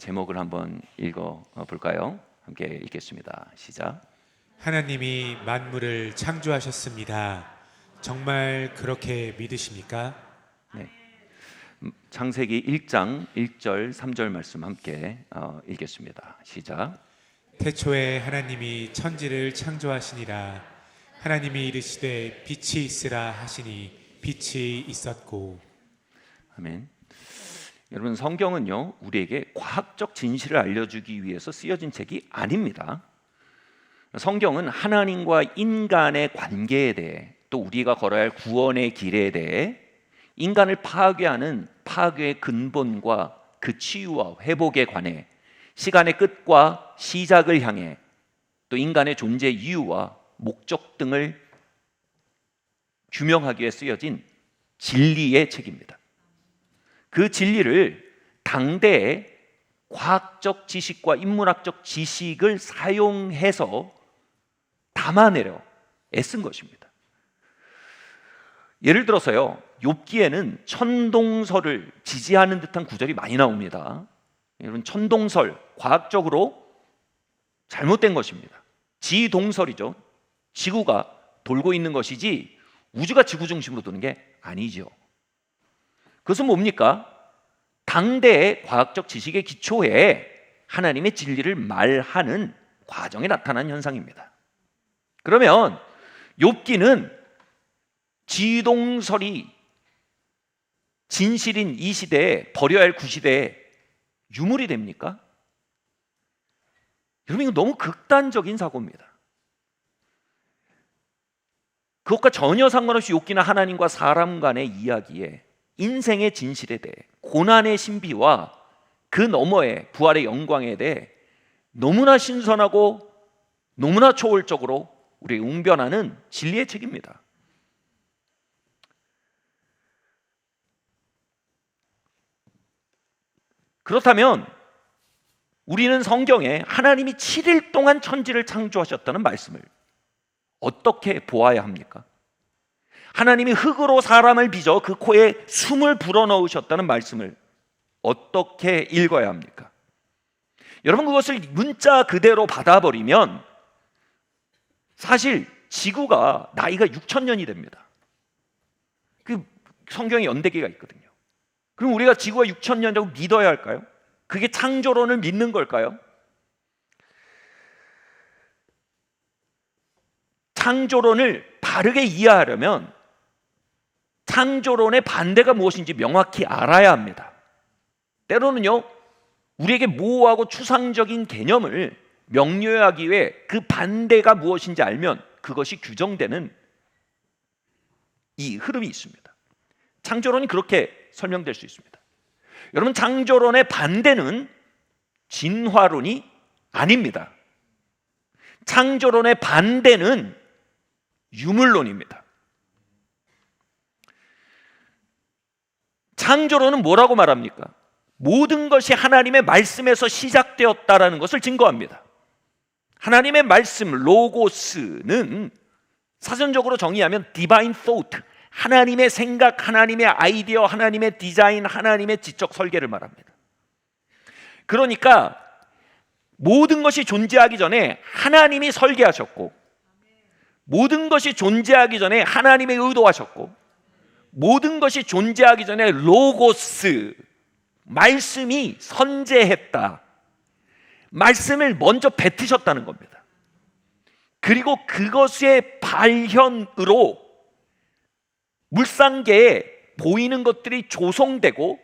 제목을 한번 읽어 볼까요? 함께 읽겠습니다. 시작. 하나님이 만물을 창조하셨습니다. 정말 그렇게 믿으십니까? 네. 창세기 1장 1절 3절 말씀 함께 읽겠습니다. 시작. 태초에 하나님이 천지를 창조하시니라. 하나님이 이르시되 빛이 있으라 하시니 빛이 있었고. 아멘. 여러분, 성경은요 우리에게 과학적 진실을 알려주기 위해서 쓰여진 책이 아닙니다. 성경은 하나님과 인간의 관계에 대해, 또 우리가 걸어야 할 구원의 길에 대해, 인간을 파괴하는 파괴의 근본과 그 치유와 회복에 관해, 시간의 끝과 시작을 향해, 또 인간의 존재 이유와 목적 등을 규명하기 위해 쓰여진 진리의 책입니다. 그 진리를 당대의 과학적 지식과 인문학적 지식을 사용해서 담아내려 애쓴 것입니다. 예를 들어서요, 욥기에는 천동설을 지지하는 듯한 구절이 많이 나옵니다. 여러분, 천동설 과학적으로 잘못된 것입니다. 지동설이죠. 지구가 돌고 있는 것이지 우주가 지구 중심으로 도는 게 아니죠. 그것은 뭡니까? 당대의 과학적 지식의 기초에 하나님의 진리를 말하는 과정에 나타난 현상입니다. 그러면 욥기는 지동설이 진실인 이 시대에, 버려야 할 구시대에 유물이 됩니까? 여러분, 이거 너무 극단적인 사고입니다. 그것과 전혀 상관없이 욥기는 하나님과 사람 간의 이야기에 인생의 진실에 대해, 고난의 신비와 그 너머의 부활의 영광에 대해 너무나 신선하고 너무나 초월적으로 우리에게 웅변하는 진리의 책입니다. 그렇다면 우리는 성경에 하나님이 7일 동안 천지를 창조하셨다는 말씀을 어떻게 보아야 합니까? 하나님이 흙으로 사람을 빚어 그 코에 숨을 불어넣으셨다는 말씀을 어떻게 읽어야 합니까? 여러분, 그것을 문자 그대로 받아버리면 사실 지구가 나이가 6,000년이 됩니다. 그 성경에 연대기가 있거든요. 그럼 우리가 지구가 6,000년이라고 믿어야 할까요? 그게 창조론을 믿는 걸까요? 창조론을 바르게 이해하려면 창조론의 반대가 무엇인지 명확히 알아야 합니다. 때로는요, 우리에게 모호하고 추상적인 개념을 명료하기 위해 그 반대가 무엇인지 알면 그것이 규정되는 이 흐름이 있습니다. 창조론이 그렇게 설명될 수 있습니다. 여러분, 창조론의 반대는 진화론이 아닙니다. 창조론의 반대는 유물론입니다. 창조론은 뭐라고 말합니까? 모든 것이 하나님의 말씀에서 시작되었다라는 것을 증거합니다. 하나님의 말씀, 로고스는 사전적으로 정의하면 divine thought, 하나님의 생각, 하나님의 아이디어, 하나님의 디자인, 하나님의 지적 설계를 말합니다. 그러니까 모든 것이 존재하기 전에 하나님이 설계하셨고, 모든 것이 존재하기 전에 하나님의 의도하셨고, 모든 것이 존재하기 전에 로고스, 말씀이 선재했다. 말씀을 먼저 뱉으셨다는 겁니다. 그리고 그것의 발현으로 물상계에 보이는 것들이 조성되고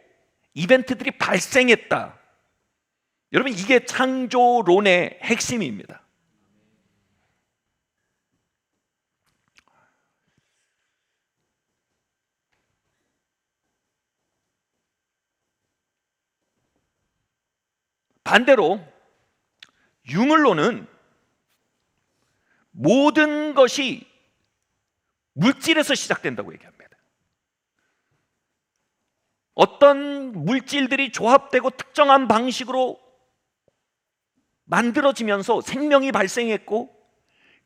이벤트들이 발생했다. 여러분, 이게 창조론의 핵심입니다. 반대로 유물론은 모든 것이 물질에서 시작된다고 얘기합니다. 어떤 물질들이 조합되고 특정한 방식으로 만들어지면서 생명이 발생했고,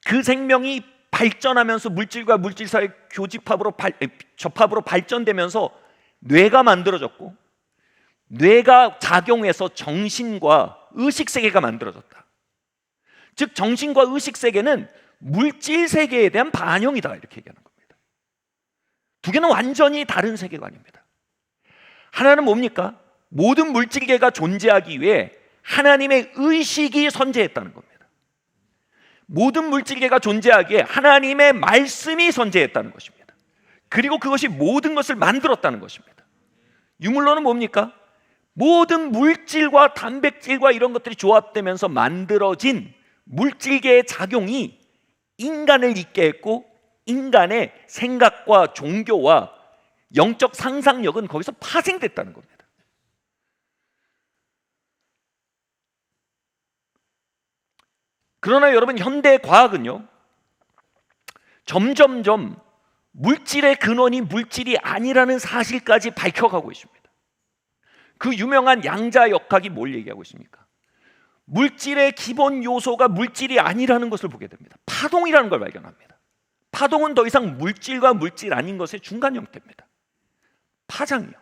그 생명이 발전하면서 물질과 물질 사이의 접합으로 발전되면서 뇌가 만들어졌고, 뇌가 작용해서 정신과 의식 세계가 만들어졌다. 즉 정신과 의식 세계는 물질 세계에 대한 반영이다, 이렇게 얘기하는 겁니다. 두 개는 완전히 다른 세계관입니다. 하나는 뭡니까? 모든 물질계가 존재하기 위해 하나님의 의식이 선재했다는 겁니다. 모든 물질계가 존재하기에 하나님의 말씀이 선재했다는 것입니다. 그리고 그것이 모든 것을 만들었다는 것입니다. 유물론은 뭡니까? 모든 물질과 단백질과 이런 것들이 조합되면서 만들어진 물질계의 작용이 인간을 있게 했고, 인간의 생각과 종교와 영적 상상력은 거기서 파생됐다는 겁니다. 그러나 여러분, 현대 과학은요, 점점점 물질의 근원이 물질이 아니라는 사실까지 밝혀가고 있습니다. 그 유명한 양자역학이 뭘 얘기하고 있습니까? 물질의 기본 요소가 물질이 아니라는 것을 보게 됩니다. 파동이라는 걸 발견합니다. 파동은 더 이상 물질과 물질 아닌 것의 중간 형태입니다. 파장이요.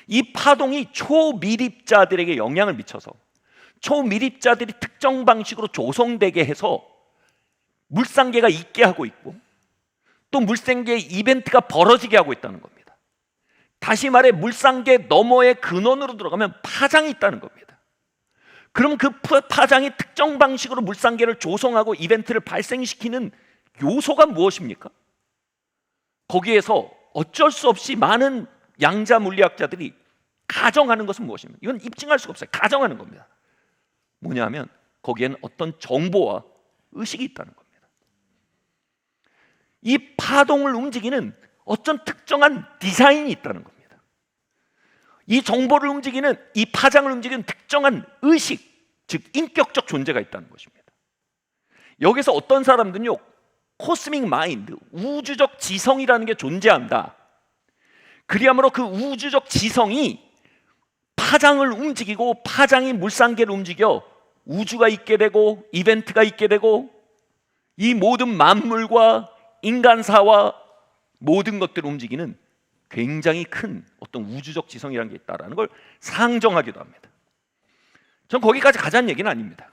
이 파동이 초미립자들에게 영향을 미쳐서 초미립자들이 특정 방식으로 조성되게 해서 물상계가 있게 하고 있고, 또 물상계의 이벤트가 벌어지게 하고 있다는 겁니다. 다시 말해 물상계 너머의 근원으로 들어가면 파장이 있다는 겁니다. 그럼 그 파장이 특정 방식으로 물상계를 조성하고 이벤트를 발생시키는 요소가 무엇입니까? 거기에서 어쩔 수 없이 많은 양자 물리학자들이 가정하는 것은 무엇입니까? 이건 입증할 수가 없어요. 가정하는 겁니다. 뭐냐면 거기에는 어떤 정보와 의식이 있다는 겁니다. 이 파동을 움직이는 어떤 특정한 디자인이 있다는 겁니다. 이 정보를 움직이는, 이 파장을 움직이는 특정한 의식, 즉 인격적 존재가 있다는 것입니다. 여기서 어떤 사람들은요, 코스믹 마인드, 우주적 지성이라는 게 존재한다. 그리하므로 그 우주적 지성이 파장을 움직이고 파장이 물상계를 움직여 우주가 있게 되고 이벤트가 있게 되고 이 모든 만물과 인간사와 모든 것들을 움직이는 굉장히 큰 어떤 우주적 지성이라는 게 있다는 걸 상정하기도 합니다. 전 거기까지 가자는 얘기는 아닙니다.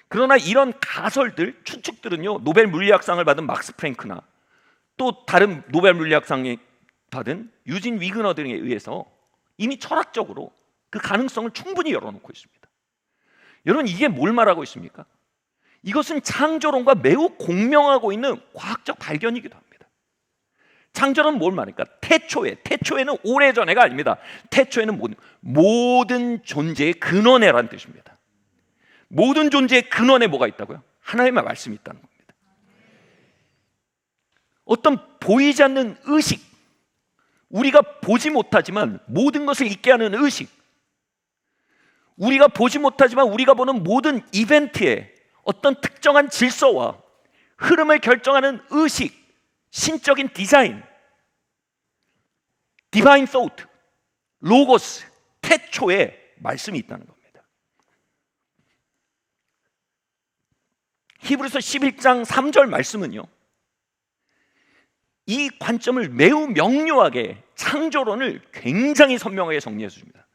그러나 이런 가설들, 추측들은요, 노벨 물리학상을 받은 막스 프랭크나 또 다른 노벨 물리학상을 받은 유진 위그너 등에 의해서 이미 철학적으로 그 가능성을 충분히 열어놓고 있습니다. 여러분, 이게 뭘 말하고 있습니까? 이것은 창조론과 매우 공명하고 있는 과학적 발견이기도 합니다. 창조론은 뭘 말합니까? 태초에는 오래전에가 아닙니다. 태초에는 모든 존재의 근원에라는 뜻입니다. 모든 존재의 근원에 뭐가 있다고요? 하나님의 말씀이 있다는 겁니다. 어떤 보이지 않는 의식, 우리가 보지 못하지만 모든 것을 있게 하는 의식, 우리가 보지 못하지만 우리가 보는 모든 이벤트에 어떤 특정한 질서와 흐름을 결정하는 의식, 신적인 디자인, 디바인 소트, 로고스, 태초에 말씀이 있다는 겁니다. 히브리서 11장 3절 말씀은요, 이 관점을 매우 명료하게, 창조론을 굉장히 선명하게 정리해 줍니다.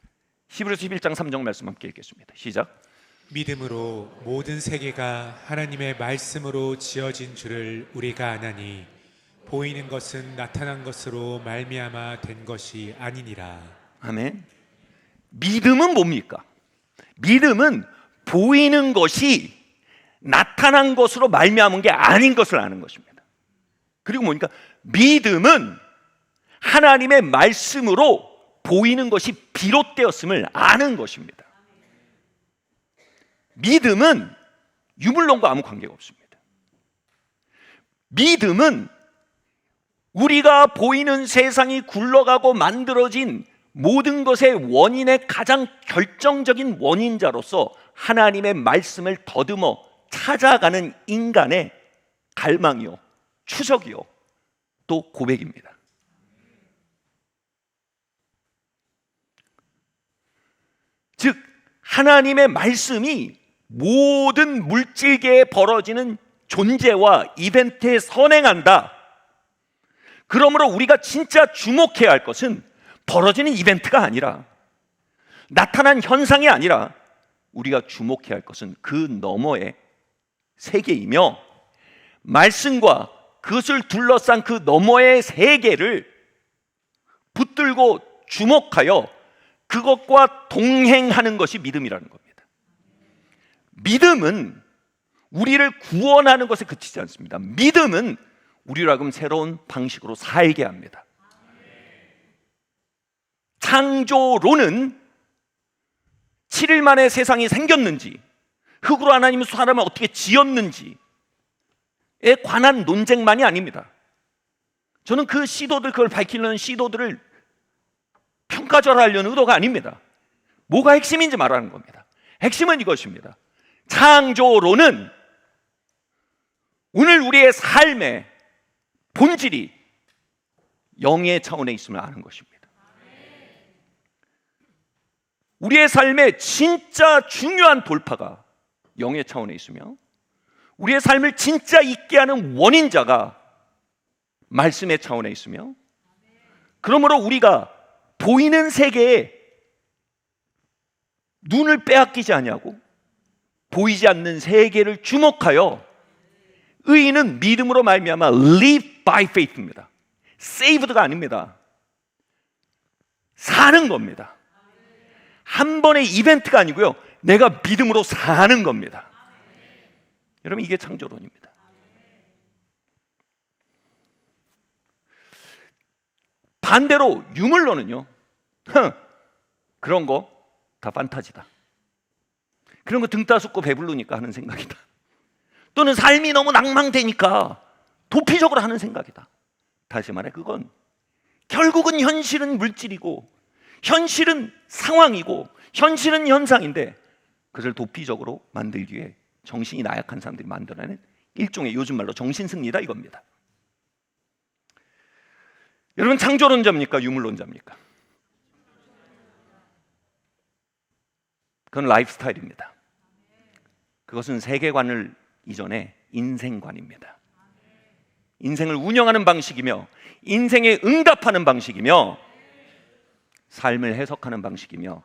히브리서 11장 3절 말씀 함께 읽겠습니다. 시작. 믿음으로 모든 세계가 하나님의 말씀으로 지어진 줄을 우리가 아나니 보이는 것은 나타난 것으로 말미암아 된 것이 아니니라. 아멘. 믿음은 뭡니까? 믿음은 보이는 것이 나타난 것으로 말미암은 게 아닌 것을 아는 것입니다. 그리고 뭡니까? 믿음은 하나님의 말씀으로 보이는 것이 비롯되었음을 아는 것입니다. 믿음은 유물론과 아무 관계가 없습니다. 믿음은 우리가 보이는 세상이 굴러가고 만들어진 모든 것의 원인의 가장 결정적인 원인자로서 하나님의 말씀을 더듬어 찾아가는 인간의 갈망이요, 추적이요, 또 고백입니다. 즉 하나님의 말씀이 모든 물질계에 벌어지는 존재와 이벤트에 선행한다. 그러므로 우리가 진짜 주목해야 할 것은 벌어지는 이벤트가 아니라, 나타난 현상이 아니라 우리가 주목해야 할 것은 그 너머의 세계이며, 말씀과 그것을 둘러싼 그 너머의 세계를 붙들고 주목하여 그것과 동행하는 것이 믿음이라는 겁니다. 믿음은 우리를 구원하는 것에 그치지 않습니다. 믿음은 우리로 하여금 새로운 방식으로 살게 합니다. 창조론은 7일 만에 세상이 생겼는지, 흙으로 하나님은 사람을 어떻게 지었는지에 관한 논쟁만이 아닙니다. 저는 그 시도들, 그걸 밝히려는 시도들을 평가절하려는 의도가 아닙니다. 뭐가 핵심인지 말하는 겁니다. 핵심은 이것입니다. 창조론은 오늘 우리의 삶의 본질이 영의 차원에 있음을 아는 것입니다. 우리의 삶의 진짜 중요한 돌파가 영의 차원에 있으며, 우리의 삶을 진짜 있게 하는 원인자가 말씀의 차원에 있으며, 그러므로 우리가 보이는 세계에 눈을 빼앗기지 아니하고 보이지 않는 세계를 주목하여, 의인은 믿음으로 말미암아 live by faith입니다. saved가 아닙니다. 사는 겁니다. 한 번의 이벤트가 아니고요, 내가 믿음으로 사는 겁니다. 여러분, 이게 창조론입니다. 반대로 유물론은요, 그런 거 다 판타지다. 그런 거 등 따숩고 배부르니까 하는 생각이다. 또는 삶이 너무 낭망되니까 도피적으로 하는 생각이다. 다시 말해, 그건 결국은 현실은 물질이고, 현실은 상황이고, 현실은 현상인데, 그것을 도피적으로 만들기 위해 정신이 나약한 사람들이 만들어낸 일종의, 요즘 말로 정신승리다 이겁니다. 여러분, 창조론자입니까? 유물론자입니까? 그건 라이프 스타일입니다. 그것은 세계관을 이전에 인생관입니다. 인생을 운영하는 방식이며, 인생에 응답하는 방식이며, 삶을 해석하는 방식이며,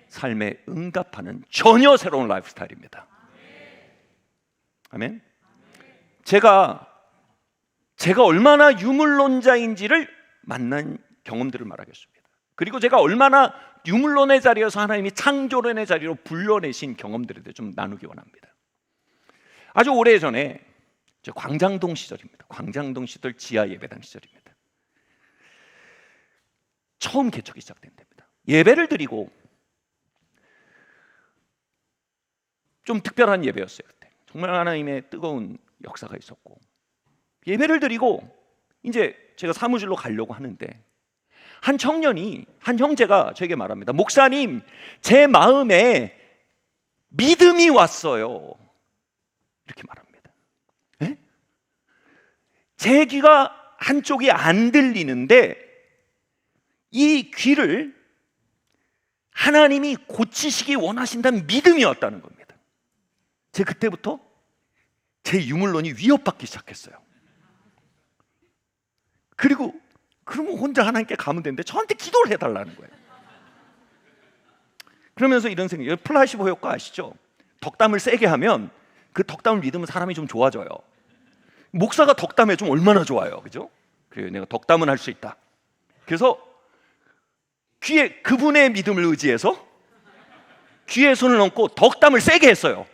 삶에 응답하는 전혀 새로운 라이프 스타일입니다. 아멘. 제가 얼마나 유물론자인지를 만난 경험들을 말하겠습니다. 그리고 제가 얼마나 유물론의 자리에서 하나님이 창조론의 자리로 불러내신 경험들에 대해 좀 나누기 원합니다. 아주 오래전에, 광장동 시절입니다. 광장동 시절 지하 예배당 시절입니다. 처음 개척이 시작된 데입니다. 예배를 드리고, 좀 특별한 예배였어요. 그때 정말 하나님의 뜨거운 역사가 있었고, 예배를 드리고 이제 제가 사무실로 가려고 하는데, 한 청년이, 한 형제가 저에게 말합니다. 목사님, 제 마음에 믿음이 왔어요. 이렇게 말합니다. 에? 제 귀가 한쪽이 안 들리는데 이 귀를 하나님이 고치시기 원하신다는 믿음이 왔다는 겁니다. 제가 그때부터 제 유물론이 위협받기 시작했어요. 그리고 그러면 혼자 하나님께 가면 되는데 저한테 기도를 해달라는 거예요. 그러면서 이런 생각, 플라시보 효과 아시죠? 덕담을 세게 하면 그 덕담을 믿으면 사람이 좀 좋아져요. 목사가 덕담해 좀 얼마나 좋아요, 그죠? 그래요, 내가 덕담은 할 수 있다. 그래서 귀에 그분의 믿음을 의지해서 귀에 손을 얹고 덕담을 세게 했어요.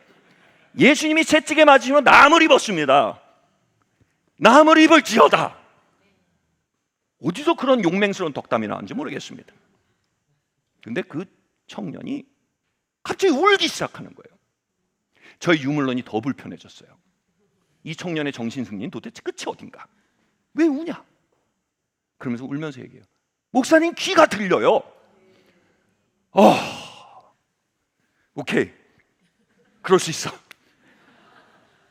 예수님이 채찍에 맞으시면 나무를 입었습니다. 나무를 입을지어다. 어디서 그런 용맹스러운 덕담이 나왔는지 모르겠습니다. 근데 그 청년이 갑자기 울기 시작하는 거예요. 저희 유물론이 더 불편해졌어요. 이 청년의 정신승리는 도대체 끝이 어딘가? 왜 우냐? 그러면서 울면서 얘기해요. 목사님, 귀가 들려요. 오케이, 그럴 수 있어.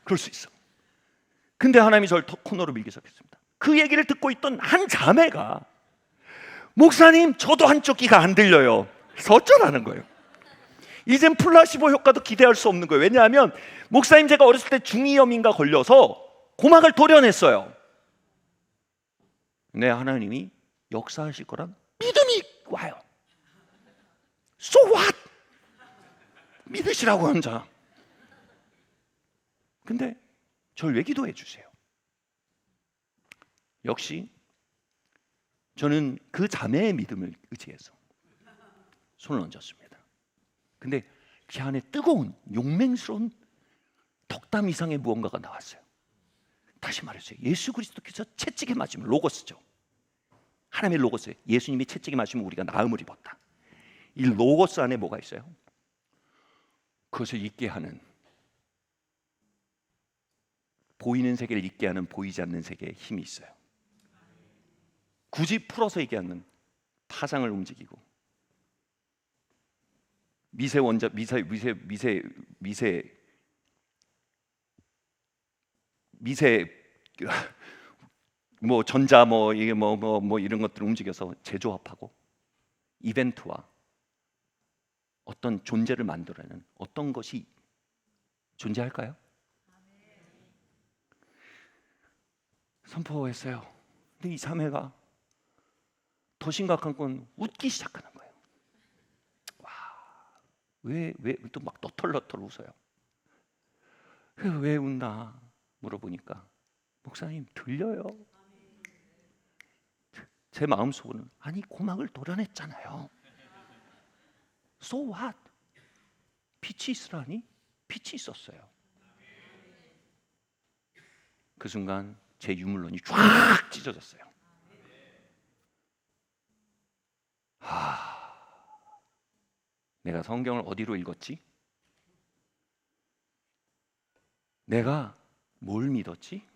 그럴 수 있어. 근데 하나님이 저를 코너로 밀기 시작했습니다. 그 얘기를 듣고 있던 한 자매가, 목사님, 저도 한쪽 귀가 안 들려요. 그래서 어쩌라는 거예요. 이젠 플라시보 효과도 기대할 수 없는 거예요. 왜냐하면 목사님, 제가 어렸을 때 중이염인가 걸려서 고막을 도려냈어요. 근데 하나님이 역사하실 거란 믿음이 So what? 믿으시라고 혼자. 근데 저를 왜 기도해 주세요? 역시 저는 그 자매의 믿음을 의지해서 손을 얹었습니다. 근데 그 안에 뜨거운 용맹스러운 덕담 이상의 무언가가 나왔어요. 다시 말해주세요. 예수 그리스도께서 채찍에 맞으면 로고스죠. 하나님의 로고스, 예수님이 채찍에 맞으면 우리가 나음을 입었다. 이 로고스 안에 뭐가 있어요? 그것을 잊게 하는, 보이는 세계를 잊게 하는 보이지 않는 세계에 힘이 있어요. 굳이 풀어서 얘기하면 파장을 움직이고 미세 뭐 전자 이게 뭐 이런 것들을 움직여서 재조합하고 이벤트와 어떤 존재를 만들어내는 어떤 것이 존재할까요? 선포했어요. 근데 이 자매가 더 심각한 건 웃기 시작하는 거예요. 와, 왜 또 막 너털너털 웃어요. 왜 웃나 물어보니까 목사님 들려요. 제 마음속으로는 아니 고막을 도려냈잖아요. So what? 빛이 있으라니? 빛이 있었어요. 그 순간 제 유물론이 쫙 찢어졌어요. 내가 성경을 어디로 읽었지? 내가 뭘 믿었지?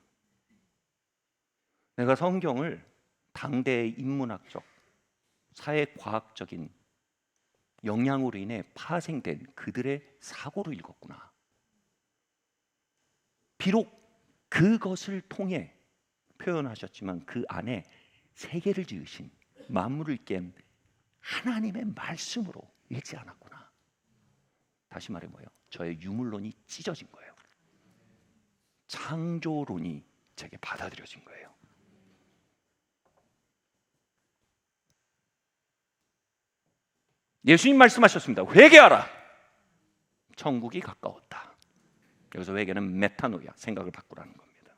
내가 성경을 당대의 인문학적, 사회과학적인 영향으로 인해 파생된 그들의 사고로 읽었구나. 비록 그것을 통해 표현하셨지만 그 안에 세계를 지으신, 만물을 깬 하나님의 말씀으로 읽지 않았구나. 다시 말해 뭐예요? 저의 유물론이 찢어진 거예요. 창조론이 제게 받아들여진 거예요. 예수님 말씀하셨습니다. 회개하라. 천국이 가까웠다. 여기서 회개는 메타노야, 생각을 바꾸라는 겁니다.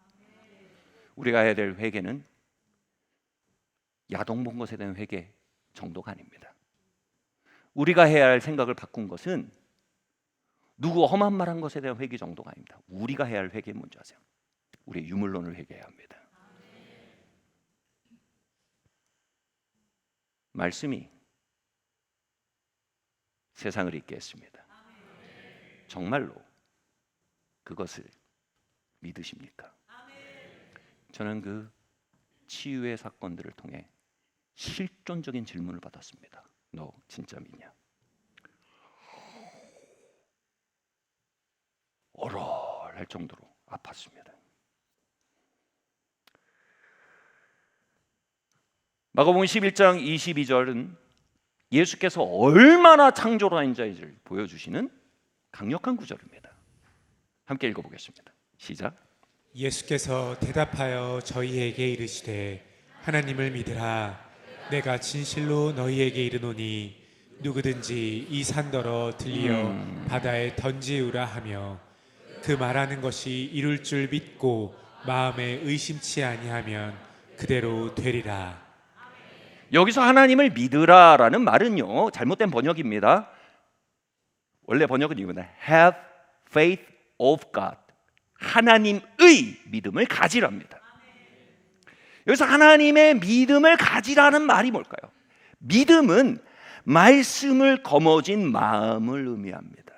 우리가 해야 될 회개는 야동 본 것에 대한 회개 정도가 아닙니다. 우리가 해야 할 생각을 바꾼 것은 누구 험한 말한 것에 대한 회개 정도가 아닙니다. 우리가 해야 할 회개는 뭔지 아세요? 우리의 유물론을 회개해야 합니다. 말씀이 세상을 잊게 했습니다. 정말로 그것을 믿으십니까? 저는 그 치유의 사건들을 통해 실존적인 질문을 받았습니다. 너 진짜 믿냐? 얼얼할 정도로 아팠습니다. 마가복음 11장 22절은 예수께서 얼마나 창조로한 자인지를 보여주시는 강력한 구절입니다. 함께 읽어보겠습니다. 시작. 예수께서 대답하여 저희에게 이르시되 하나님을 믿으라. 내가 진실로 너희에게 이르노니 누구든지 이 산더러 들리어 바다에 던지우라 하며 그 말하는 것이 이룰 줄 믿고 마음에 의심치 아니하면 그대로 되리라. 여기서 하나님을 믿으라라는 말은요, 잘못된 번역입니다. 원래 번역은 이겁니다. Have faith of God. 하나님의 믿음을 가지랍니다. 여기서 하나님의 믿음을 가지라는 말이 뭘까요? 믿음은 말씀을 거머쥔 마음을 의미합니다.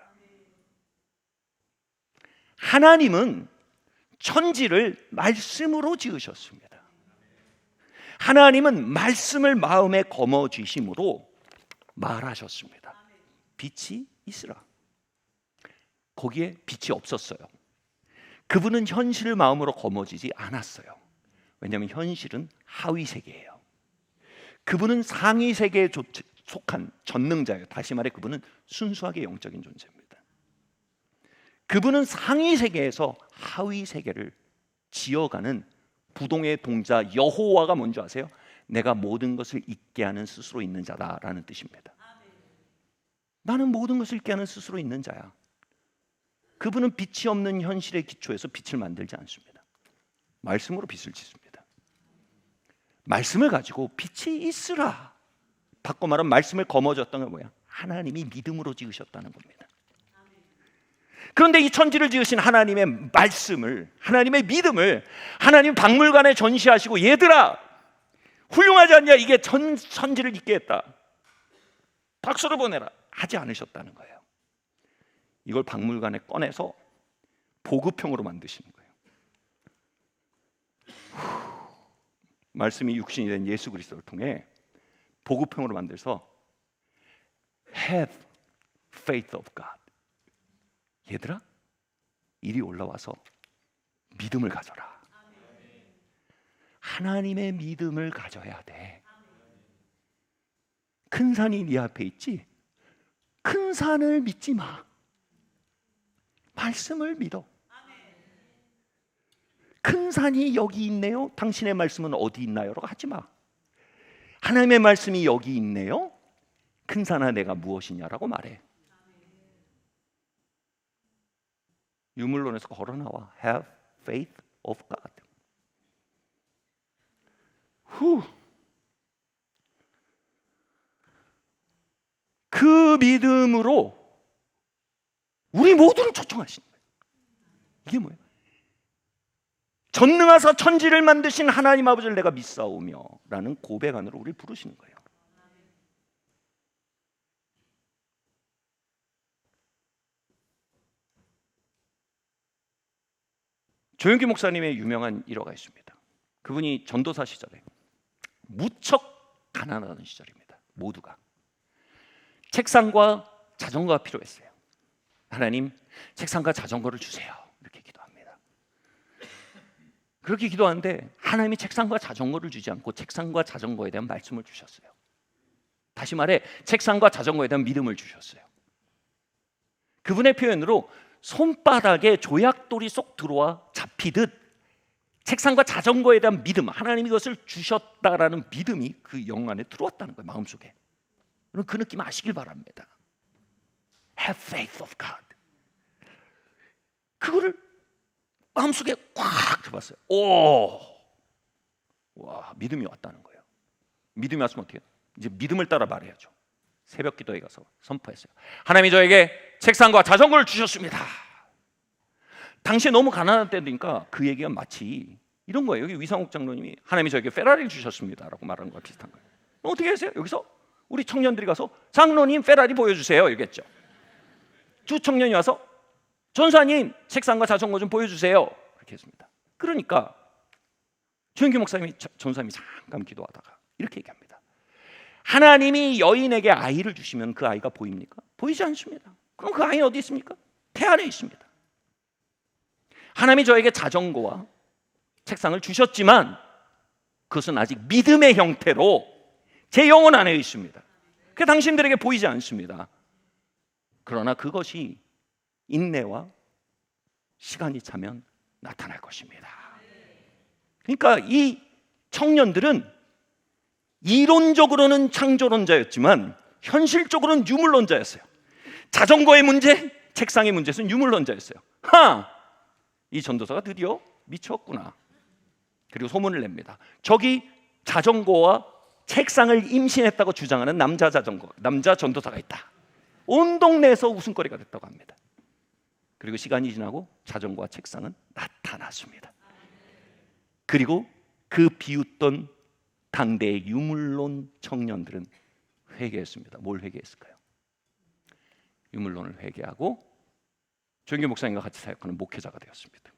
하나님은 천지를 말씀으로 지으셨습니다. 하나님은 말씀을 마음에 거머쥐심으로 말하셨습니다. 빛이 있으라. 거기에 빛이 없었어요. 그분은 현실을 마음으로 거머쥐지 않았어요. 왜냐하면 현실은 하위 세계예요. 그분은 상위 세계에 속한 전능자예요. 다시 말해 그분은 순수하게 영적인 존재입니다. 그분은 상위 세계에서 하위 세계를 지어가는 부동의 동자 여호와가 뭔지 아세요? 내가 모든 것을 잊게 하는 스스로 있는 자다라는 뜻입니다. 나는 모든 것을 깨는 스스로 있는 자야. 그분은 빛이 없는 현실의 기초에서 빛을 만들지 않습니다. 말씀으로 빛을 짓습니다. 말씀을 가지고 빛이 있으라. 바꿔 말하면 말씀을 거머쥐었던 게 뭐야? 하나님이 믿음으로 지으셨다는 겁니다. 그런데 이 천지를 지으신 하나님의 말씀을, 하나님의 믿음을 하나님 박물관에 전시하시고 얘들아 훌륭하지 않냐? 이게 천지를 있게 했다. 박수를 보내라. 하지 않으셨다는 거예요. 이걸 박물관에 꺼내서 보급형으로 만드시는 거예요. 말씀이 육신이 된 예수 그리스도를 통해 보급형으로 만들어서 Have faith of God. 얘들아, 이리 올라와서 믿음을 가져라. 하나님의 믿음을 가져야 돼. 큰 산이 네 앞에 있지? 큰 산을 믿지 마. 말씀을 믿어. 큰 산이 여기 있네요. 당신의 말씀은 어디 있나요? 라고 하지 마. 하나님의 말씀이 여기 있네요. 큰 산아 내가 무엇이냐라고 말해. 유물론에서 걸어 나와. Have faith of God. 그 믿음으로 우리 모두를 초청하시는 거예요. 이게 뭐예요? 전능하사 천지를 만드신 하나님 아버지를 내가 믿사오며 라는 고백 안으로 우리를 부르시는 거예요. 조영기 목사님의 유명한 일화가 있습니다. 그분이 전도사 시절에 무척 가난하던 시절입니다. 모두가 책상과 자전거가 필요했어요. 하나님, 책상과 자전거를 주세요. 이렇게 기도합니다. 그렇게 기도하는데 하나님이 책상과 자전거를 주지 않고 책상과 자전거에 대한 말씀을 주셨어요. 다시 말해 책상과 자전거에 대한 믿음을 주셨어요. 그분의 표현으로 손바닥에 조약돌이 쏙 들어와 잡히듯 책상과 자전거에 대한 믿음, 하나님이 이것을 주셨다라는 믿음이 그 영 안에 들어왔다는 거예요. 마음속에. 여러분 그 느낌 아시길 바랍니다. Have faith of God. 그거를 마음속에 꽉 잡았어요. 와, 믿음이 왔다는 거예요. 믿음이 왔으면 어떻게 해요? 이제 믿음을 따라 말해야죠. 새벽 기도에 가서 선포했어요. 하나님이 저에게 책상과 자전거를 주셨습니다. 당시에 너무 가난한 때니까 그 얘기가 마치 이런 거예요. 여기 위상욱 장로님이 하나님이 저에게 페라리를 주셨습니다라고 말하는 거랑 비슷한 거예요. 어떻게 하세요? 여기서 우리 청년들이 가서 장로님 페라리 보여주세요 이랬죠. 두 청년이 와서 전사님 책상과 자전거 좀 보여주세요 이렇게 했습니다. 그러니까 조영기 목사님이 전사님이 잠깐 기도하다가 이렇게 얘기합니다. 하나님이 여인에게 아이를 주시면 그 아이가 보입니까? 보이지 않습니다. 그럼 그 아이는 어디 있습니까? 태안에 있습니다. 하나님이 저에게 자전거와 책상을 주셨지만 그것은 아직 믿음의 형태로 제 영혼 안에 있습니다. 그게 당신들에게 보이지 않습니다. 그러나 그것이 인내와 시간이 차면 나타날 것입니다. 그러니까 이 청년들은 이론적으로는 창조론자였지만 현실적으로는 유물론자였어요. 자전거의 문제, 책상의 문제는 유물론자였어요. 이 전도사가 드디어 미쳤구나. 그리고 소문을 냅니다. 저기 자전거와 책상을 임신했다고 주장하는 남자 전도사가 있다. 온 동네에서 웃음거리가 됐다고 합니다. 그리고 시간이 지나고 자전거와 책상은 나타났습니다. 그리고 그 비웃던 당대의 유물론 청년들은 회개했습니다. 뭘 회개했을까요? 유물론을 회개하고 조영기 목사님과 같이 사역하는 목회자가 되었습니다.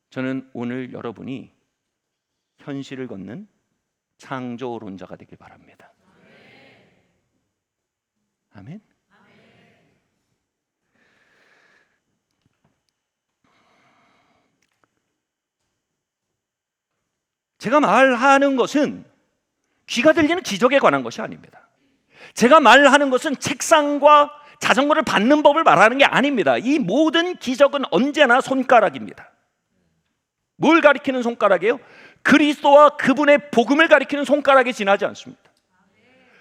저는 오늘 여러분이 현실을 걷는 창조론자가 되길 바랍니다. 아멘. 제가 말하는 것은 귀가 들리는 기적에 관한 것이 아닙니다. 제가 말하는 것은 책상과 자전거를 받는 법을 말하는 게 아닙니다. 이 모든 기적은 언제나 손가락입니다. 뭘 가리키는 손가락이에요? 그리스도와 그분의 복음을 가리키는 손가락에 지나지 않습니다.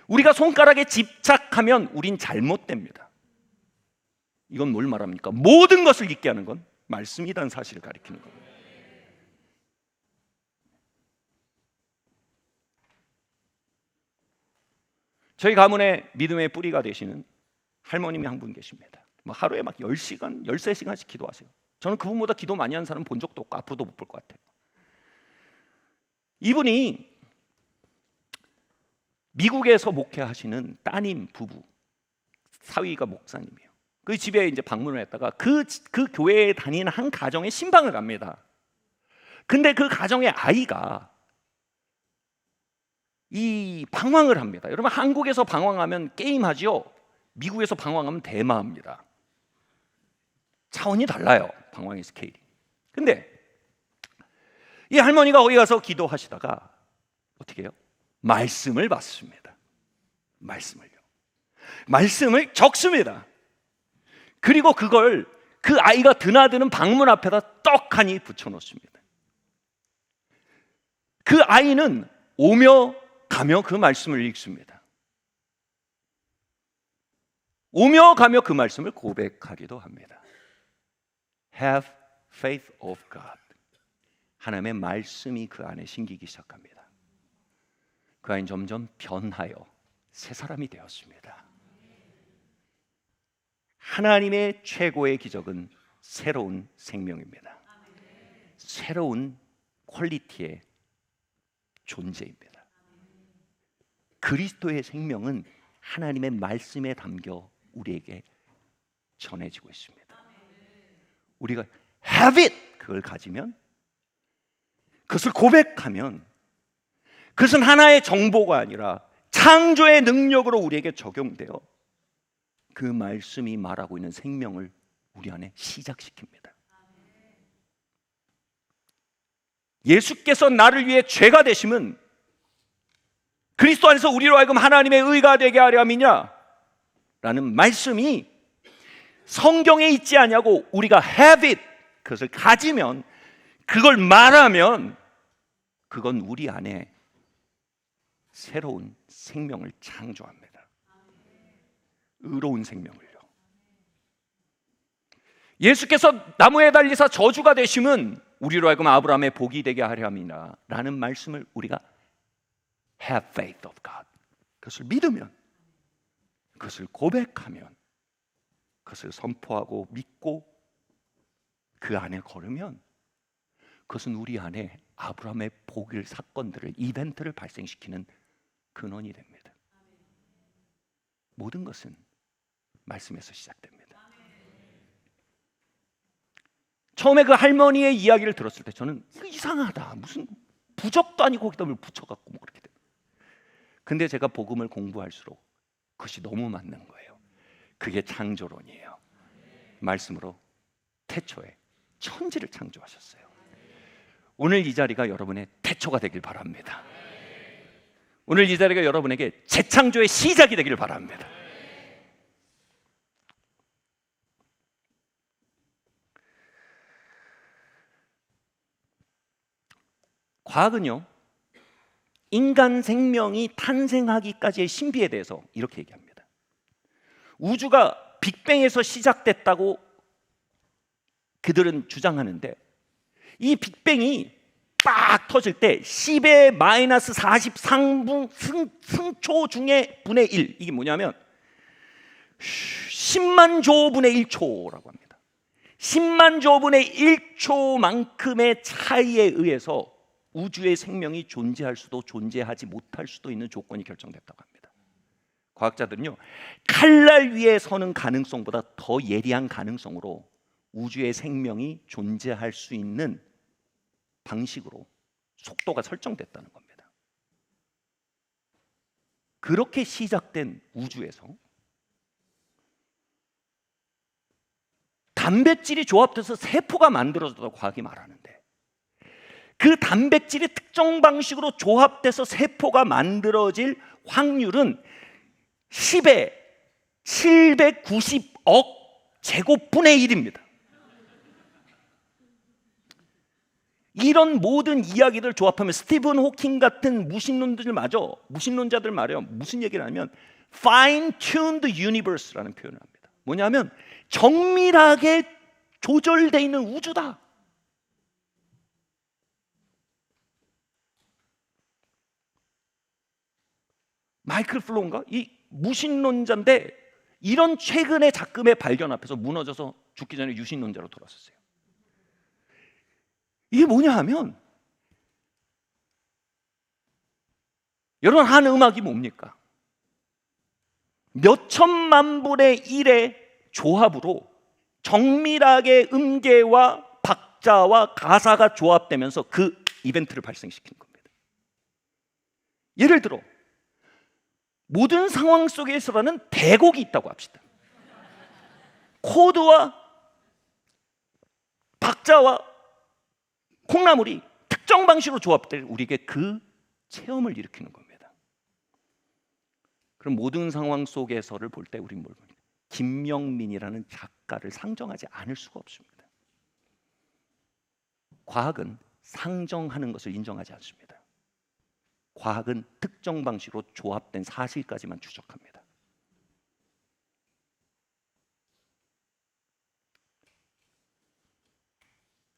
우리가 손가락에 집착하면 우린 잘못됩니다. 이건 뭘 말합니까? 모든 것을 잊게 하는 건 말씀이라는 사실을 가리키는 겁니다. 저희 가문의 믿음의 뿌리가 되시는 할머님이 한 분 계십니다. 하루에 막 10시간, 13시간씩 기도하세요. 저는 그분보다 기도 많이 하는 사람 본 적도 없고 앞으로도 못 볼 것 같아요. 이분이 미국에서 목회하시는 따님 부부, 사위가 목사님이에요. 그 집에 이제 방문을 했다가 그 교회에 다니는 한 가정에 신방을 갑니다. 근데 그 가정의 아이가 이 방황을 합니다. 여러분, 한국에서 방황하면 게임하죠. 미국에서 방황하면 대마합니다. 차원이 달라요, 방황의 스케일이. 근데 이 할머니가 거기 가서 기도하시다가 어떻게 해요? 말씀을 받습니다. 말씀을 적습니다. 그리고 그걸 그 아이가 드나드는 방문 앞에다 떡하니 붙여놓습니다. 그 아이는 오며 가며 그 말씀을 읽습니다. 오며 가며 그 말씀을 고백하기도 합니다. Have faith of God. 하나님의 말씀이 그 안에 심기기 시작합니다. 그 아이는 점점 변하여 새 사람이 되었습니다. 하나님의 최고의 기적은 새로운 생명입니다. 새로운 퀄리티의 존재입니다. 그리스도의 생명은 하나님의 말씀에 담겨 우리에게 전해지고 있습니다. 우리가 have it, 그걸 가지면, 그것을 고백하면, 그것은 하나의 정보가 아니라 창조의 능력으로 우리에게 적용되어 그 말씀이 말하고 있는 생명을 우리 안에 시작시킵니다. 예수께서 나를 위해 죄가 되심은 그리스도 안에서 우리로 하여금 하나님의 의가 되게 하려 함이냐 라는 말씀이 성경에 있지 않냐고 우리가 have it, 그것을 가지면, 그걸 말하면 그건 우리 안에 새로운 생명을 창조합니다. 의로운 생명을요. 예수께서 나무에 달리사 저주가 되심은 우리로 하여금 아브라함의 복이 되게 하려 함이나 라는 말씀을 우리가 have faith of God, 그것을 믿으면, 그것을 고백하면, 그것을 선포하고 믿고 그 안에 걸으면 그것은 우리 안에 아브라함의 복일 사건들을, 이벤트를 발생시키는 근원이 됩니다. 모든 것은 말씀에서 시작됩니다. 처음에 그 할머니의 이야기를 들었을 때 저는 이거 이상하다, 무슨 부적도 아니고 거기다 뭘 붙여갖고 뭐 그렇게 돼요. 근데 제가 복음을 공부할수록 그것이 너무 맞는 거예요. 그게 창조론이에요. 말씀으로 태초에 천지를 창조하셨어요. 오늘 이 자리가 여러분의 태초가 되길 바랍니다. 오늘 이 자리가 여러분에게 재창조의 시작이 되길 바랍니다. 과학은요, 인간 생명이 탄생하기까지의 신비에 대해서 이렇게 얘기합니다. 우주가 빅뱅에서 시작됐다고 그들은 주장하는데, 이 빅뱅이 빡 터질 때 10의 마이너스 40 승초 중에 분의 1, 이게 뭐냐면 10만 조분의 1초라고 합니다. 10만 조분의 1초만큼의 차이에 의해서 우주의 생명이 존재할 수도 존재하지 못할 수도 있는 조건이 결정됐다고 합니다. 과학자들은요, 칼날 위에 서는 가능성보다 더 예리한 가능성으로 우주의 생명이 존재할 수 있는 방식으로 속도가 설정됐다는 겁니다. 그렇게 시작된 우주에서 단백질이 조합돼서 세포가 만들어졌다고 과학이 말하는데, 그 단백질이 특정 방식으로 조합돼서 세포가 만들어질 확률은 10의 790억 제곱분의 1입니다. 이런 모든 이야기들 조합하면 스티븐 호킹 같은 무신론자들 말이에요. 무슨 얘기를 하냐면 fine-tuned universe라는 표현을 합니다. 뭐냐면 정밀하게 조절되어 있는 우주다. 마이클 플로우인가? 이 무신론자인데 이런 최근의 작금의 발견 앞에서 무너져서 죽기 전에 유신론자로 돌아섰어요. 이게 뭐냐 하면 여러분, 한 음악이 뭡니까? 몇 천만 분의 1의 조합으로 정밀하게 음계와 박자와 가사가 조합되면서 그 이벤트를 발생시키는 겁니다. 예를 들어 모든 상황 속에서라는 대곡이 있다고 합시다. 코드와 박자와 콩나물이 특정 방식으로 조합될 우리에게 그 체험을 일으키는 겁니다. 그럼 모든 상황 속에서를 볼 때 우리는 뭘 봅니까? 김명민이라는 작가를 상정하지 않을 수가 없습니다. 과학은 상정하는 것을 인정하지 않습니다. 과학은 특정 방식으로 조합된 사실까지만 추적합니다.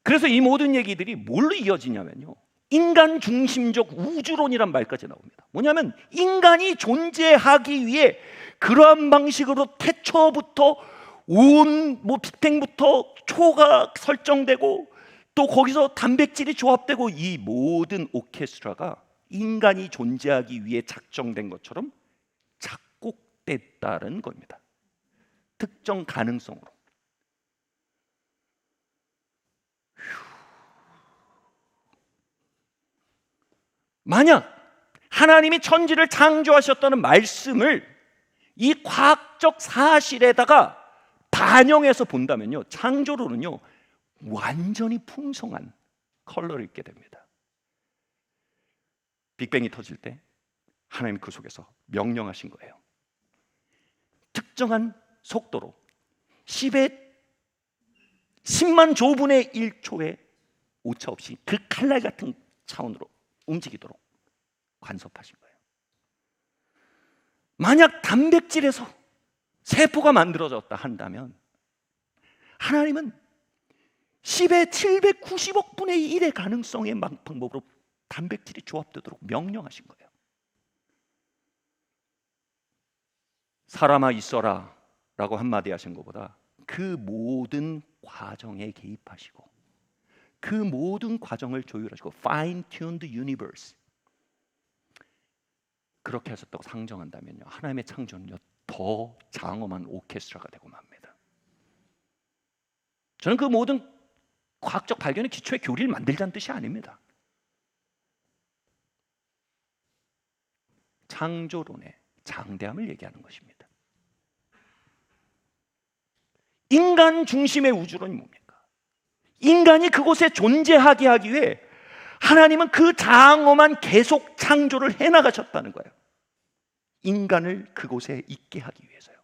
그래서 이 모든 얘기들이 뭘로 이어지냐면요, 인간 중심적 우주론이란 말까지 나옵니다. 뭐냐면 인간이 존재하기 위해 그러한 방식으로 태초부터 온 빅뱅부터 초가 설정되고 또 거기서 단백질이 조합되고 이 모든 오케스트라가 인간이 존재하기 위해 작정된 것처럼 작곡됐다는 겁니다. 특정 가능성으로. 만약 하나님이 천지를 창조하셨다는 말씀을 이 과학적 사실에다가 반영해서 본다면요, 창조론은요 완전히 풍성한 컬러를 입게 됩니다. 빅뱅이 터질 때 하나님이 그 속에서 명령하신 거예요. 특정한 속도로 10만 조분의 1초에 오차 없이 그 칼날 같은 차원으로 움직이도록 간섭하신 거예요. 만약 단백질에서 세포가 만들어졌다 한다면 하나님은 10의 790억 분의 1의 가능성의 방법으로 단백질이 조합되도록 명령하신 거예요. 사람아 있어라 라고 한마디 하신 것보다 그 모든 과정에 개입하시고 그 모든 과정을 조율하시고 fine-tuned universe, 그렇게 하셨다고 상정한다면요, 하나님의 창조는요 더 장엄한 오케스트라가 되고 맙니다. 저는 그 모든 과학적 발견의 기초에 교리를 만들자는 뜻이 아닙니다. 창조론의 장대함을 얘기하는 것입니다. 인간 중심의 우주론이 뭡니까? 인간이 그곳에 존재하게 하기 위해 하나님은 그 장엄한 계속 창조를 해나가셨다는 거예요. 인간을 그곳에 있게 하기 위해서요.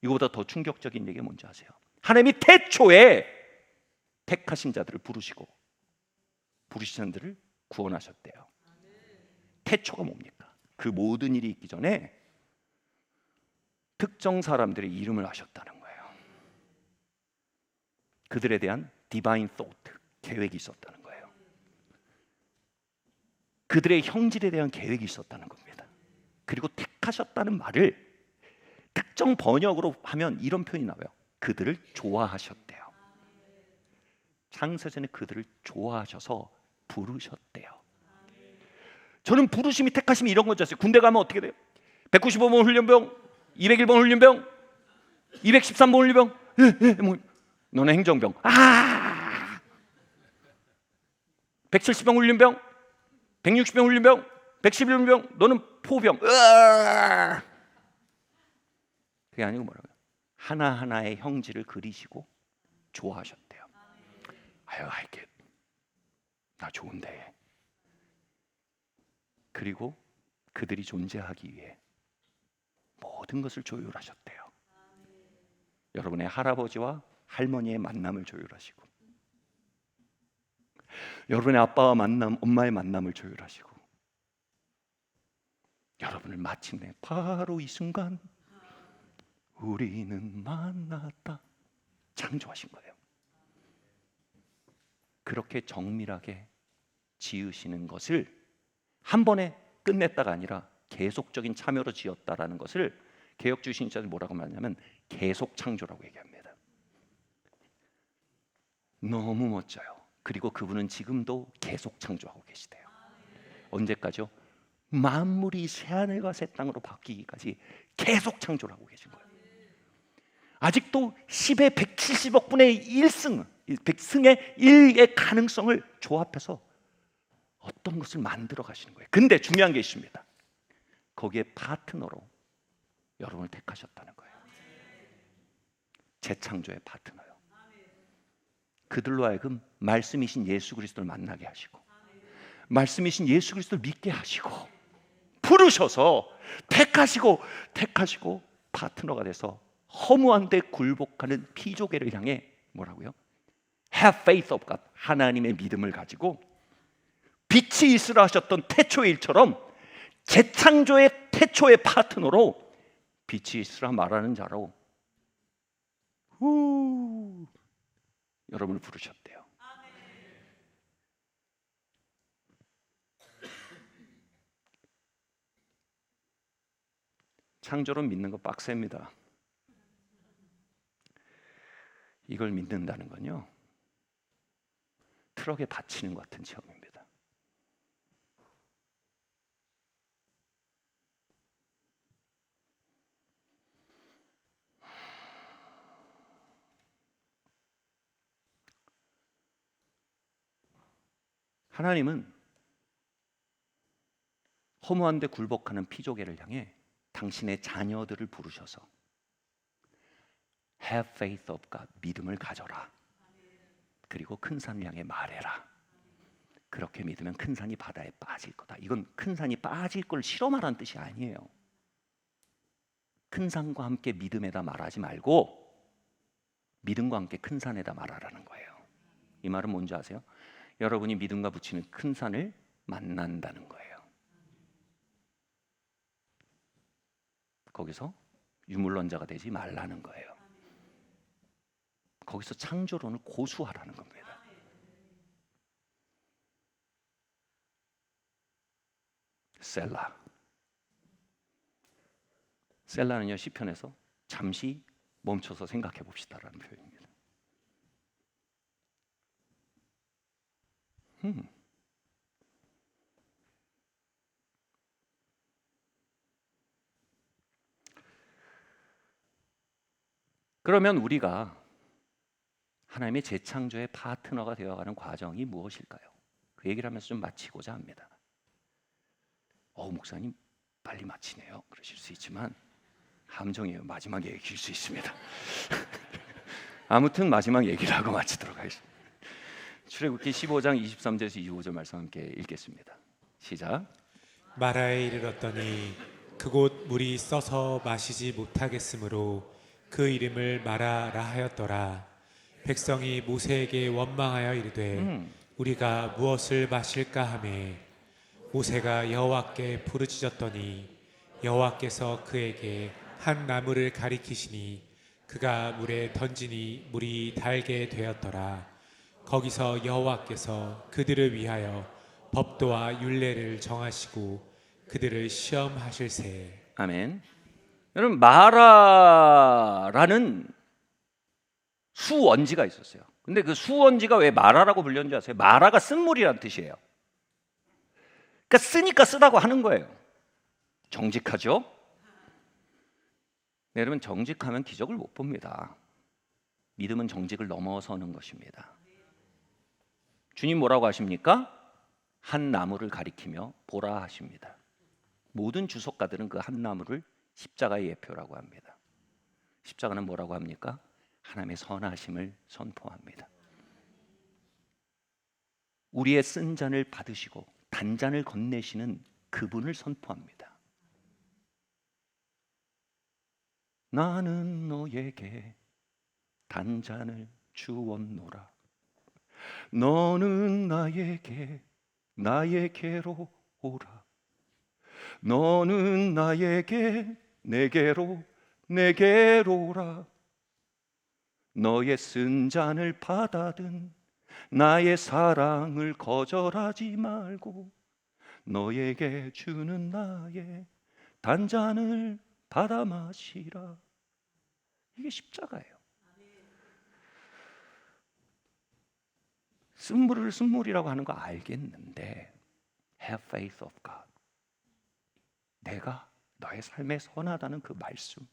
이거보다 더 충격적인 얘기가 뭔지 아세요? 하나님이 태초에 택하신 자들을 부르시고 부르시는 자들을 구원하셨대요. 태초가 뭡니까? 그 모든 일이 있기 전에 특정 사람들의 이름을 하셨다는 거예요. 그들에 대한 디바인 thought, 계획이 있었다는 거예요. 그들의 형질에 대한 계획이 있었다는 겁니다. 그리고 택하셨다는 말을 특정 번역으로 하면 이런 표현이 나와요. 그들을 좋아하셨대요. 창세전에 그들을 좋아하셔서 부르셨대요. 저는 부르심이 택하심이 이런 건지 아세요? 군대 가면 어떻게 돼요? 195번 훈련병, 201번 훈련병, 213번 훈련병, 너는 행정병. 170병 훈련병, 160병 훈련병, 111병, 너는 포병. 그게 아니고 뭐라고요? 하나하나의 형질을 그리시고 좋아하셨대요. 아유, 이게 나 좋은데. 그리고 그들이 존재하기 위해 모든 것을 조율하셨대요. 여러분의 할아버지와 할머니의 만남을 조율하시고 여러분의 아빠와 만남, 엄마의 만남을 조율하시고 여러분을 마침내 바로 이 순간 우리는 만났다 창조하신 거예요. 그렇게 정밀하게 지으시는 것을 한 번에 끝냈다가 아니라 계속적인 참여로 지었다라는 것을 개혁주의 신자들이 뭐라고 말하냐면 계속 창조라고 얘기합니다. 너무 멋져요. 그리고 그분은 지금도 계속 창조하고 계시대요. 언제까지요? 만물이 새하늘과 새 땅으로 바뀌기까지 계속 창조를 하고 계신 거예요. 아직도 10의 170억 분의 1승, 100승의 1의 가능성을 조합해서 어떤 것을 만들어 가시는 거예요. 근데 중요한 게 있습니다. 거기에 파트너로 여러분을 택하셨다는 거예요. 재창조의 파트너요. 그들로 하여금 말씀이신 예수 그리스도를 만나게 하시고 말씀이신 예수 그리스도를 믿게 하시고 부르셔서 택하시고 파트너가 돼서 허무한 데 굴복하는 피조개를 향해 뭐라고요? Have faith of God, 하나님의 믿음을 가지고 빛이 있으라 하셨던 태초의 일처럼 재창조의 태초의 파트너로 빛이 있으라 말하는 자로 여러분을 부르셨대요. 창조를 믿는 거 빡셉니다. 이걸 믿는다는 건요, 트럭에 받치는 것 같은 체험입니다. 하나님은 허무한 데 굴복하는 피조개를 향해 당신의 자녀들을 부르셔서 Have faith of God, 믿음을 가져라. 그리고 큰 산을 향해 말해라. 그렇게 믿으면 큰 산이 바다에 빠질 거다. 이건 큰 산이 빠질 걸 실험하라는 뜻이 아니에요. 큰 산과 함께 믿음에다 말하지 말고 믿음과 함께 큰 산에다 말하라는 거예요. 이 말은 뭔지 아세요? 여러분이 믿음과 붙이는 큰 산을 만난다는 거예요. 거기서 유물론자가 되지 말라는 거예요. 거기서 창조론을 고수하라는 겁니다. 셀라는요, 시편에서 잠시 멈춰서 생각해 봅시다라는 표현입니다. 그러면 우리가 하나님의 재창조의 파트너가 되어가는 과정이 무엇일까요? 그 얘기를 하면서 좀 마치고자 합니다. 목사님 빨리 마치네요. 그러실 수 있지만 함정이에요. 마지막 얘기일 수 있습니다. 아무튼 마지막 얘기를 하고 마치도록 하겠습니다. 출애굽기 15장 23절에서 25절 말씀 함께 읽겠습니다. 시작. 마라에 이르렀더니 그곳 물이 써서 마시지 못하겠으므로 그 이름을 마라라 하였더라. 백성이 모세에게 원망하여 이르되 우리가 무엇을 마실까 하매 모세가 여호와께 부르짖었더니 여호와께서 그에게 한 나무를 가리키시니 그가 물에 던지니 물이 달게 되었더라. 거기서 여호와께서 그들을 위하여 법도와 율례를 정하시고 그들을 시험하실세. 아멘. 여러분, 마라라는 수원지가 있었어요. 근데 그 수원지가 왜 마라라고 불렸는지 아세요? 마라가 쓴물이라는 뜻이에요. 그러니까 쓰니까 쓰다고 하는 거예요. 정직하죠? 네, 여러분, 정직하면 기적을 못 봅니다. 믿음은 정직을 넘어서는 것입니다. 주님 뭐라고 하십니까? 한 나무를 가리키며 보라 하십니다. 모든 주석가들은 그 한 나무를 십자가의 예표라고 합니다. 십자가는 뭐라고 합니까? 하나님의 선하심을 선포합니다. 우리의 쓴 잔을 받으시고 단잔을 건네시는 그분을 선포합니다. 나는 너에게 단잔을 주었노라. 너는 나에게로 오라. 너는 내게로 오라. 너의 쓴 잔을 받아든 나의 사랑을 거절하지 말고 너에게 주는 나의 단잔을 받아 마시라. 이게 십자가예요. 쓴물을 쓴물이라고 하는 거 알겠는데 Have faith of God. 내가 너의 삶에 선하다는 그 말씀,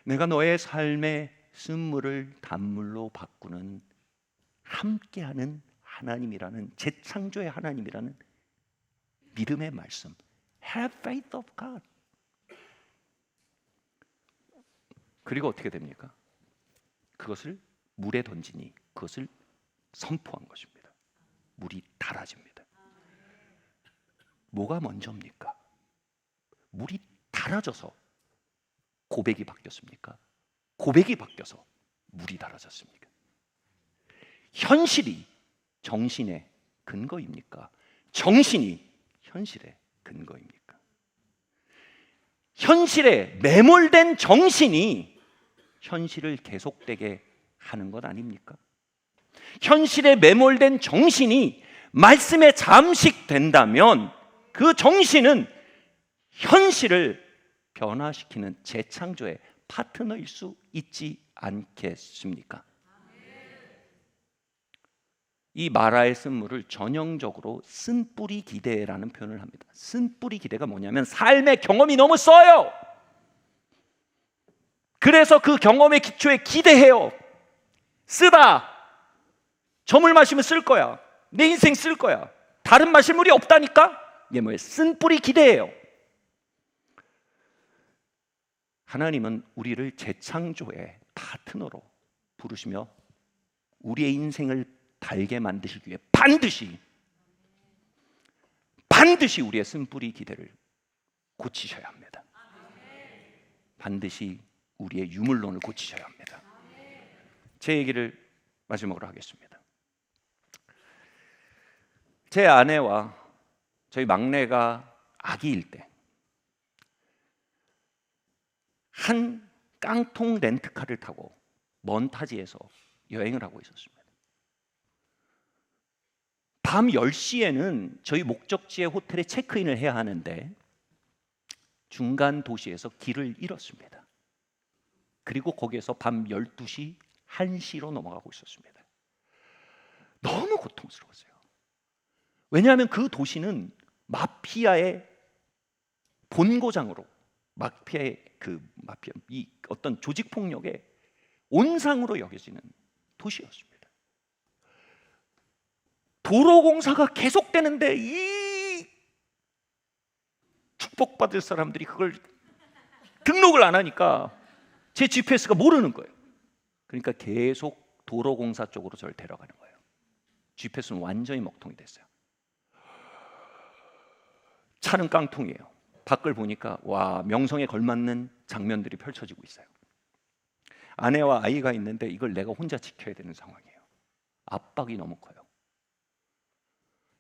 내가 너의 삶의 쓴물을 단물로 바꾸는 함께하는 하나님이라는, 재창조의 하나님이라는 믿음의 말씀, Have faith of God. 그리고 어떻게 됩니까? 그것을 물에 던지니 그것을 선포한 것입니다. 물이 달아집니다. 뭐가 먼저입니까? 물이 달아져서 고백이 바뀌었습니까? 고백이 바뀌어서 물이 달아졌습니까? 현실이 정신의 근거입니까? 정신이 현실의 근거입니까? 현실에 매몰된 정신이 현실을 계속되게 하는 것 아닙니까? 현실에 매몰된 정신이 말씀에 잠식된다면 그 정신은 현실을 변화시키는 재창조의 파트너일 수 있지 않겠습니까? 이 마라의 쓴물을 전형적으로 쓴뿌리 기대라는 표현을 합니다. 쓴뿌리 기대가 뭐냐면 삶의 경험이 너무 써요. 그래서 그 경험의 기초에 기대해요. 쓰다. 점을 마시면 쓸 거야. 내 인생 쓸 거야. 다른 마실 물이 없다니까? 이게 뭐예요? 쓴뿌리 기대예요. 하나님은 우리를 재창조의 파트너로 부르시며 우리의 인생을 달게 만드시기 위해 반드시 우리의 쓴뿌리 기대를 고치셔야 합니다. 반드시 우리의 유물론을 고치셔야 합니다. 제 얘기를 마지막으로 하겠습니다. 제 아내와 저희 막내가 아기일 때 한 깡통 렌트카를 타고 먼 타지에서 여행을 하고 있었습니다. 밤 10시에는 저희 목적지의 호텔에 체크인을 해야 하는데 중간 도시에서 길을 잃었습니다. 그리고 거기에서 밤 12시, 1시로 넘어가고 있었습니다. 너무 고통스러웠어요. 왜냐하면 그 도시는 마피아의 본고장으로, 이 어떤 조직 폭력의 온상으로 여겨지는 도시였습니다. 도로공사가 계속되는데 이 축복받을 사람들이 그걸 등록을 안 하니까 제 GPS가 모르는 거예요. 그러니까 계속 도로공사 쪽으로 저를 데려가는 거예요. GPS는 완전히 먹통이 됐어요. 차는 깡통이에요. 밖을 보니까 와, 명성에 걸맞는 장면들이 펼쳐지고 있어요. 아내와 아이가 있는데 이걸 내가 혼자 지켜야 되는 상황이에요. 압박이 너무 커요.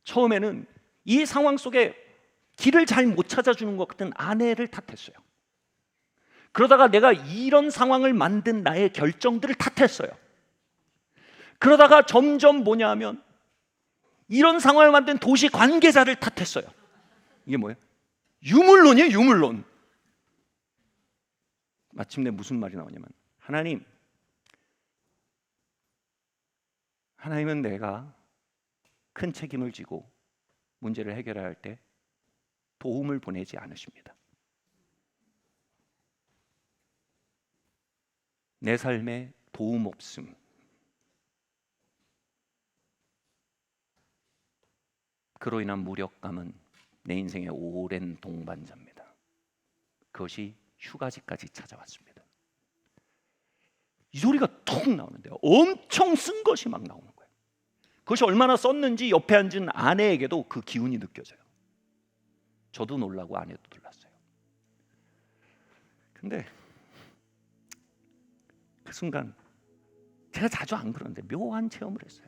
처음에는 이 상황 속에 길을 잘 못 찾아주는 것 같은 아내를 탓했어요. 그러다가 내가 이런 상황을 만든 나의 결정들을 탓했어요. 그러다가 점점 뭐냐면 이런 상황을 만든 도시 관계자를 탓했어요. 이게 뭐예요? 유물론이에요, 유물론. 마침내 무슨 말이 나오냐면 하나님은 내가 큰 책임을 지고 문제를 해결할 때 도움을 보내지 않으십니다. 내 삶에 도움 없음, 그로 인한 무력감은 내 인생의 오랜 동반자입니다. 그것이 휴가지까지 찾아왔습니다. 이 소리가 툭 나오는데요. 엄청 쓴 것이 막 나오는 거예요. 그것이 얼마나 썼는지 옆에 앉은 아내에게도 그 기운이 느껴져요. 저도 놀라고 아내도 놀랐어요. 근데 그 순간 제 제가 자주 안 그러는데 묘한 체험을 했어요.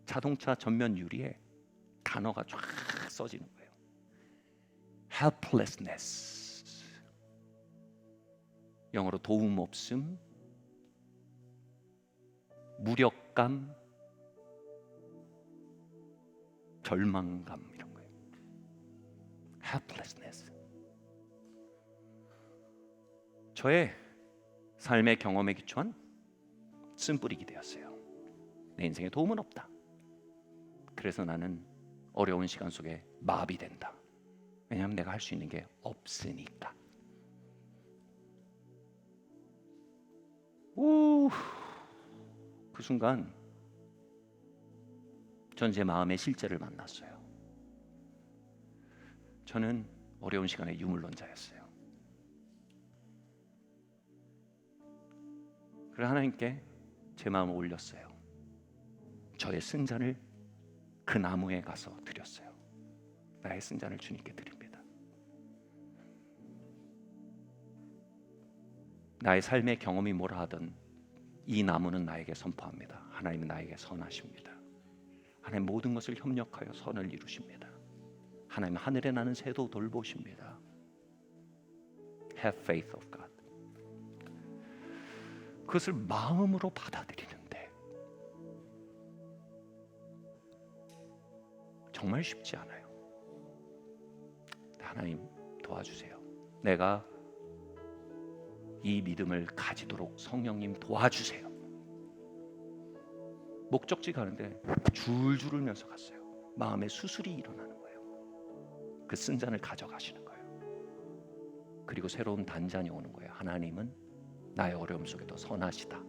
자동차 전면 유리에 단어가 쫙 써지는 거예요. helplessness, 영어로 도움 없음, 무력감, 절망감, 이런 거예요. helplessness. 저의 삶의 경험에 기초한 쓴뿌리기 되었어요. 내 인생에 도움은 없다. 그래서 나는 어려운 시간 속에 마비된다. 왜냐하면 내가 할 수 있는 게 없으니까. 그 순간 전 제 마음의 실제를 만났어요. 저는 어려운 시간에 유물론자였어요. 그래서 하나님께 제 마음을 올렸어요. 저의 쓴잔을 그 나무에 가서 드렸어요. 나의 쓴잔을 주님께 드립니다. 나의 삶의 경험이 뭐라 하든 이 나무는 나에게 선포합니다. 하나님은 나에게 선하십니다. 하나님 모든 것을 협력하여 선을 이루십니다. 하나님 하늘에 나는 새도 돌보십니다. Have faith of God. 그것을 마음으로 받아들이는데 정말 쉽지 않아요. 하나님 도와주세요. 내가 이 믿음을 가지도록 성령님 도와주세요. 목적지 가는데 줄줄 울면서 갔어요. 마음에 수술이 일어나는 거예요. 그 쓴 잔을 가져가시는 거예요. 그리고 새로운 단잔이 오는 거예요. 하나님은 나의 어려움 속에도 선하시다.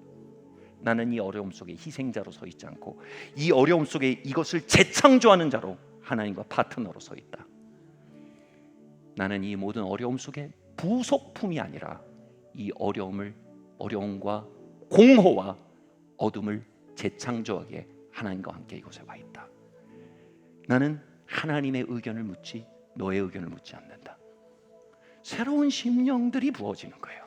나는 이 어려움 속에 희생자로 서 있지 않고 이 어려움 속에 이것을 재창조하는 자로 하나님과 파트너로 서 있다. 나는 이 모든 어려움 속에 부속품이 아니라 이 어려움과 공허와 어둠을 재창조하기에 하나님과 함께 이곳에 와 있다. 나는 하나님의 의견을 묻지 너의 의견을 묻지 않는다. 새로운 심령들이 부어지는 거예요.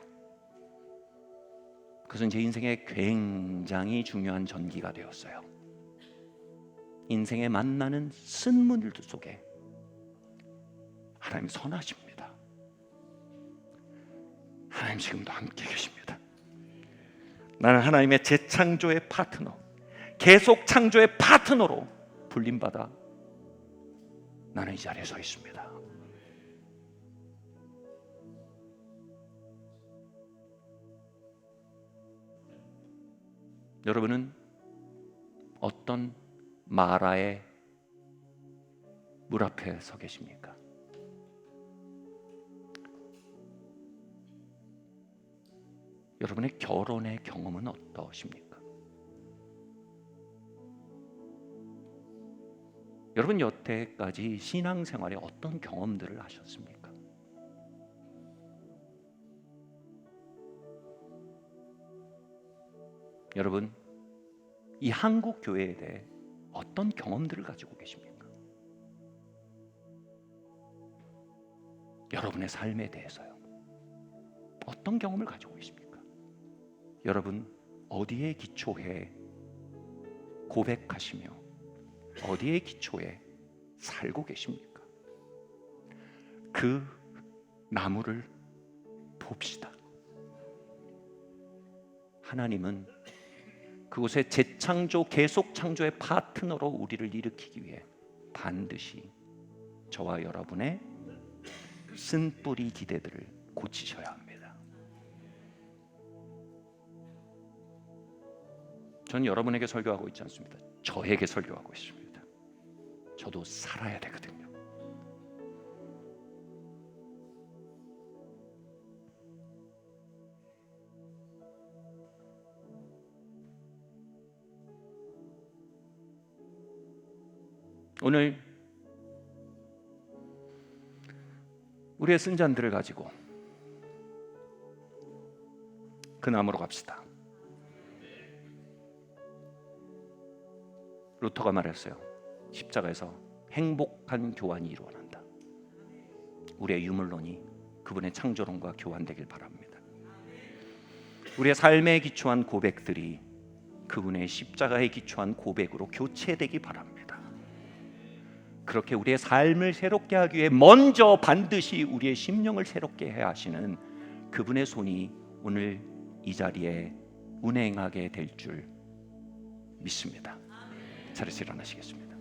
그것은 제 인생에 굉장히 중요한 전기가 되었어요. 인생에 만나는 쓴문들 속에 하나님 선하십니다. 하나님 지금도 함께 계십니다. 나는 하나님의 재창조의 파트너, 계속 창조의 파트너로 불림받아 나는 이 자리에 서 있습니다. 여러분은 어떤 마라의 물 앞에 서 계십니까? 여러분의 결혼의 경험은 어떠십니까? 여러분 여태까지 신앙생활에 어떤 경험들을 하셨습니까? 여러분 이 한국 교회에 대해 어떤 경험들을 가지고 계십니까? 여러분의 삶에 대해서요. 어떤 경험을 가지고 계십니까? 여러분 어디에 기초해 고백하시며 어디에 기초해 살고 계십니까? 그 나무를 봅시다. 하나님은 그곳에 재창조, 계속 창조의 파트너로 우리를 일으키기 위해 반드시 저와 여러분의 쓴뿌리 기대들을 고치셔야 합니다. 저는 여러분에게 설교하고 있지 않습니다. 저에게 설교하고 있습니다. 저도 살아야 되거든요. 오늘 우리의 쓴 잔들을 가지고 그 나무로 갑시다. 루터가 말했어요. 십자가에서 행복한 교환이 일어난다. 우리의 유물론이 그분의 창조론과 교환되길 바랍니다. 우리의 삶에 기초한 고백들이 그 그분의 십자가에 기초한 고백으로 교체되기 바랍니다. 그렇게 우리의 삶을 새롭게 하기 위해 먼저 반드시 우리의 심령을 새롭게 해야 하시는 그분의 손이 오늘 이 자리에 운행하게 될 줄 믿습니다. 자리에서 일어나시겠습니다.